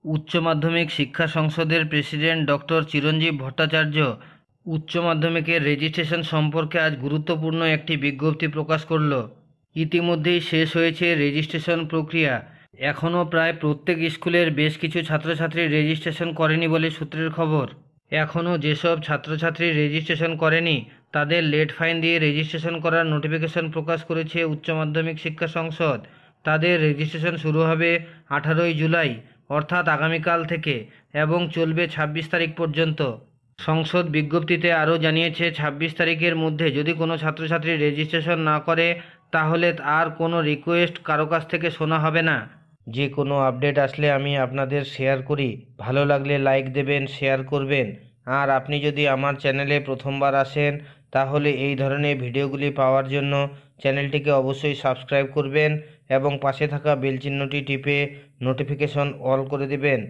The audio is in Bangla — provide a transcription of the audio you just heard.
উচ্চ মাধ্যমিক শিক্ষা সংসদের প্রেসিডেন্ট ডক্টর চিরঞ্জীব ভট্টাচার্য উচ্চ মাধ্যমিকের রেজিস্ট্রেশন সম্পর্কে আজ গুরুত্বপূর্ণ একটি বিজ্ঞপ্তি প্রকাশ করল। ইতিমধ্যেই শেষ হয়েছে রেজিস্ট্রেশন প্রক্রিয়া। এখনও প্রায় প্রত্যেক স্কুলের বেশ কিছু ছাত্রছাত্রী রেজিস্ট্রেশন করেনি বলে সূত্রের খবর। এখনও যেসব ছাত্রছাত্রী রেজিস্ট্রেশন করেনি তাদের লেট ফাইন দিয়ে রেজিস্ট্রেশন করার নোটিফিকেশন প্রকাশ করেছে উচ্চ মাধ্যমিক শিক্ষা সংসদ। তাদের রেজিস্ট্রেশন শুরু হবে 18ই জুলাই অর্থাৎ আগামীকাল থেকে এবং চলবে 26 তারিখ পর্যন্ত। সংসদ বিজ্ঞপ্তিতে আরও জানিয়েছে 26 তারিখের মধ্যে যদি কোনো ছাত্রছাত্রী রেজিস্ট্রেশন না করে তাহলে আর কোনো রিকোয়েস্ট কারো কাছ থেকে শোনা হবে না। যে কোনো আপডেট আসলে আমি আপনাদের শেয়ার করি। ভালো লাগলে লাইক দেবেন, শেয়ার করবেন। আর আপনি যদি আমার চ্যানেলে প্রথমবার আসেন তাহলে এই ধরনের ভিডিওগুলি পাওয়ার জন্য চ্যানেলটিকে অবশ্যই সাবস্ক্রাইব করবেন এবং পাশে থাকা বেল চিহ্নটি টিপে নোটিফিকেশন অল করে দেবেন।